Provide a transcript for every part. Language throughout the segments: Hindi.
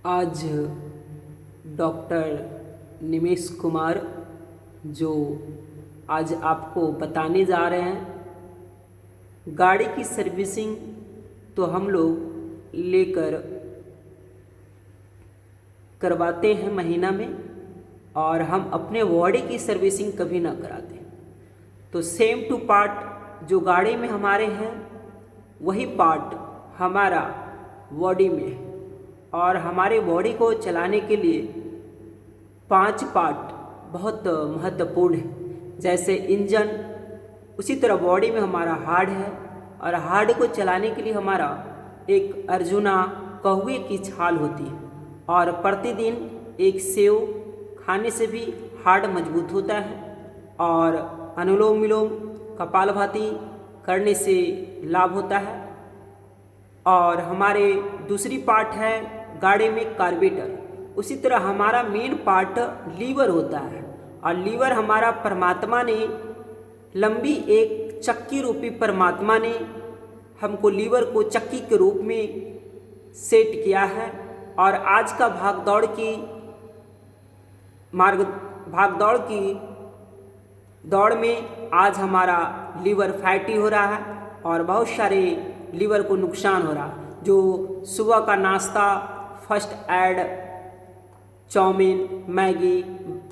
आज डॉक्टर निमेश कुमार जो आज आपको बताने जा रहे हैं, गाड़ी की सर्विसिंग तो हम लोग लेकर करवाते हैं महीना में, और हम अपने बॉडी की सर्विसिंग कभी ना कराते। तो सेम टू पार्ट जो गाड़ी में हमारे हैं वही पार्ट हमारा बॉडी में है, और हमारे बॉडी को चलाने के लिए 5 पार्ट बहुत महत्वपूर्ण है। जैसे इंजन, उसी तरह बॉडी में हमारा हार्ट है, और हार्ट को चलाने के लिए हमारा एक अर्जुना कौवे की छाल होती है, और प्रतिदिन एक सेव खाने से भी हार्ट मजबूत होता है, और अनुलोम विलोम कपालभाति करने से लाभ होता है। और हमारे दूसरी पार्ट है गाड़ी में कार्बोरेटर। उसी तरह हमारा मेन पार्ट लीवर होता है, और लीवर हमारा परमात्मा ने लंबी एक चक्की रूपी परमात्मा ने हमको लीवर को चक्की के रूप में सेट किया है। और आज का भागदौड़ की दौड़ में आज हमारा लीवर फैटी हो रहा है, और बहुत सारे लीवर को नुकसान हो रहा है। जो सुबह का नाश्ता फर्स्ट ऐड चाउमीन, मैगी,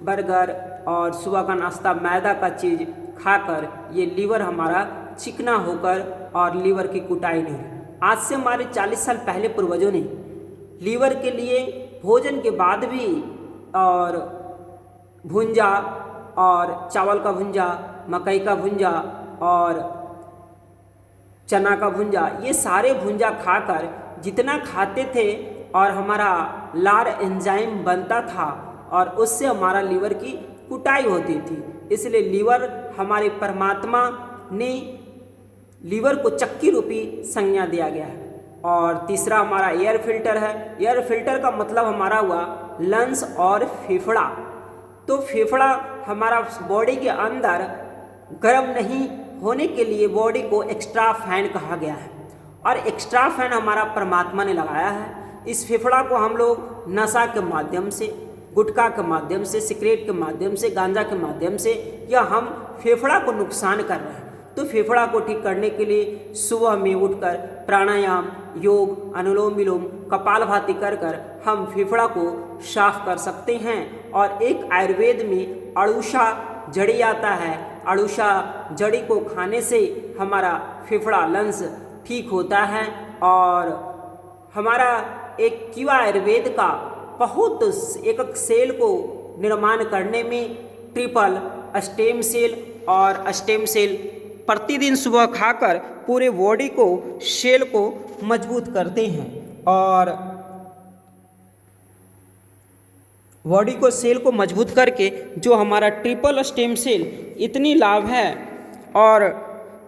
बर्गर और सुबह का नाश्ता मैदा का चीज़ खाकर ये लीवर हमारा चिकना होकर और लीवर की कुटाई नहीं हुई। आज से हमारे 40 साल पहले पूर्वजों ने लीवर के लिए भोजन के बाद भी और भुंजा और चावल का भुंजा, मकई का भुंजा और चना का भुंजा, ये सारे भुंजा खाकर जितना खाते थे और हमारा लार एंजाइम बनता था, और उससे हमारा लीवर की कुटाई होती थी। इसलिए लीवर हमारे परमात्मा ने लीवर को चक्की रूपी संज्ञा दिया गया है। और तीसरा हमारा एयर फिल्टर है। एयर फिल्टर का मतलब हमारा हुआ लंग्स और फेफड़ा। तो फेफड़ा हमारा बॉडी के अंदर गर्म नहीं होने के लिए बॉडी को एक्स्ट्रा फैन कहा गया है, और एक्स्ट्रा फैन हमारा परमात्मा ने लगाया है। इस फेफड़ा को हम लोग नशा के माध्यम से, गुटखा के माध्यम से, सिगरेट के माध्यम से, गांजा के माध्यम से, या हम फेफड़ा को नुकसान कर रहे हैं। तो फेफड़ा को ठीक करने के लिए सुबह में उठकर प्राणायाम, योग, अनुलोम विलोम, कपालभाति कर हम फेफड़ा को साफ कर सकते हैं। और एक आयुर्वेद में अड़ूसा जड़ी आता है, अड़ूसा जड़ी को खाने से हमारा फेफड़ा लंग्स ठीक होता है। और हमारा एक कीवा आयुर्वेद का बहुत एक सेल को निर्माण करने में ट्रिपल स्टेम सेल और स्टेम सेल प्रतिदिन सुबह खाकर पूरे बॉडी को सेल को मजबूत करते हैं, और बॉडी को सेल को मजबूत करके जो हमारा ट्रिपल स्टेम सेल इतनी लाभ है, और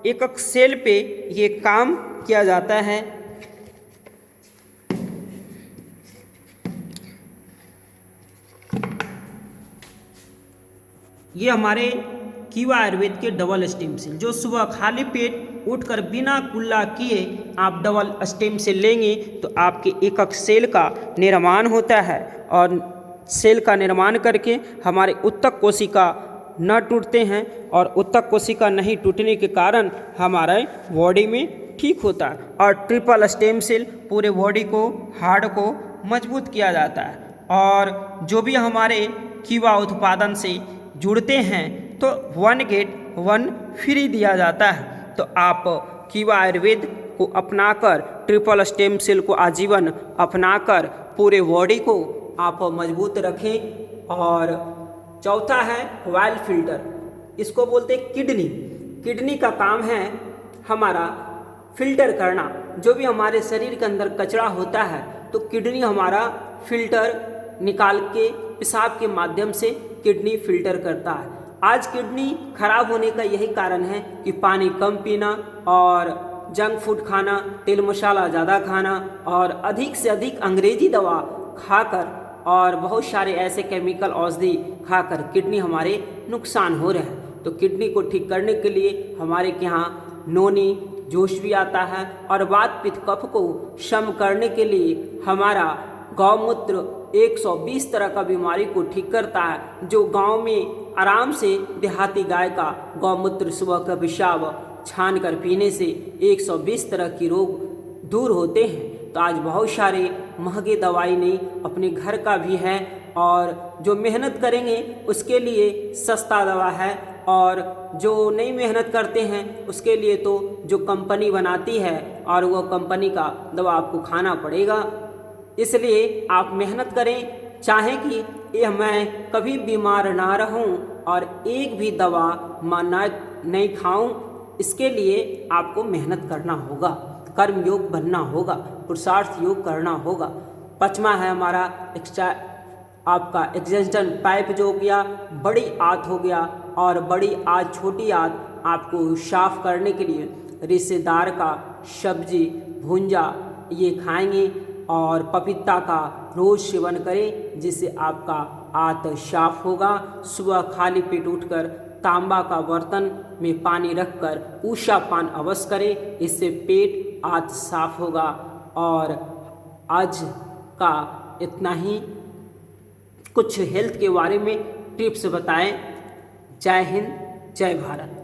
एक एक सेल पे ये काम किया जाता है। ये हमारे कीवा आयुर्वेद के डबल स्टेम सेल, जो सुबह खाली पेट उठकर बिना कुल्ला किए आप डबल स्टेम सेल लेंगे तो आपके एकक सेल का निर्माण होता है, और सेल का निर्माण करके हमारे उत्तक कोशिका न टूटते हैं, और उत्तक कोशिका नहीं टूटने के कारण हमारे बॉडी में ठीक होता है। और ट्रिपल स्टेम सेल पूरे बॉडी को, हार्ट को मजबूत किया जाता है। और जो भी हमारे कीवा उत्पादन से जुड़ते हैं तो 1 गेट 1 फ्री दिया जाता है। तो आप कीवा आयुर्वेद को अपनाकर, ट्रिपल स्टेम सेल को आजीवन अपनाकर पूरे बॉडी को आप मजबूत रखें। और चौथा है वाइल फिल्टर, इसको बोलते हैं किडनी। किडनी का काम है हमारा फिल्टर करना। जो भी हमारे शरीर के अंदर कचरा होता है तो किडनी हमारा फिल्टर निकाल के पेशाब के माध्यम से किडनी फिल्टर करता है। आज किडनी खराब होने का यही कारण है कि पानी कम पीना और जंक फूड खाना, तेल मसाला ज़्यादा खाना, और अधिक से अधिक अंग्रेजी दवा खाकर और बहुत सारे ऐसे केमिकल औषधि खाकर किडनी हमारे नुकसान हो रहे हैं। तो किडनी को ठीक करने के लिए हमारे के यहाँ नोनी जोश भी आता है, और वात पित्त कफ को शम करने के लिए हमारा गौमूत्र 120 तरह का बीमारी को ठीक करता है। जो गांव में आराम से देहाती गाय का गौमूत्र सुबह का पेशाब छान कर पीने से 120 तरह की रोग दूर होते हैं। तो आज बहुत सारे महंगे दवाई नहीं, अपने घर का भी है, और जो मेहनत करेंगे उसके लिए सस्ता दवा है, और जो नहीं मेहनत करते हैं उसके लिए तो जो कंपनी बनाती है और वो कंपनी का दवा आपको खाना पड़ेगा। इसलिए आप मेहनत करें, चाहें कि मैं कभी बीमार ना रहूं और एक भी दवा मैं नहीं खाऊं। इसके लिए आपको मेहनत करना होगा, कर्म योग बनना होगा, पुरुषार्थ योग करना होगा। 5वां है हमारा आपका एक्सटेंशन पाइप जो हो गया, बड़ी आंत हो गया, और बड़ी आंत छोटी आंत आपको साफ करने के लिए रिश्तेदार का सब्जी भुंजा ये खाएंगे, और पपीता का रोज़ सेवन करें, जिससे आपका आंत साफ होगा। सुबह खाली पेट उठकर तांबा का बर्तन में पानी रखकर ऊषा पान अवश्य करें, इससे पेट आंत साफ होगा। और आज का इतना ही, कुछ हेल्थ के बारे में टिप्स बताएं। जय हिंद, जय भारत।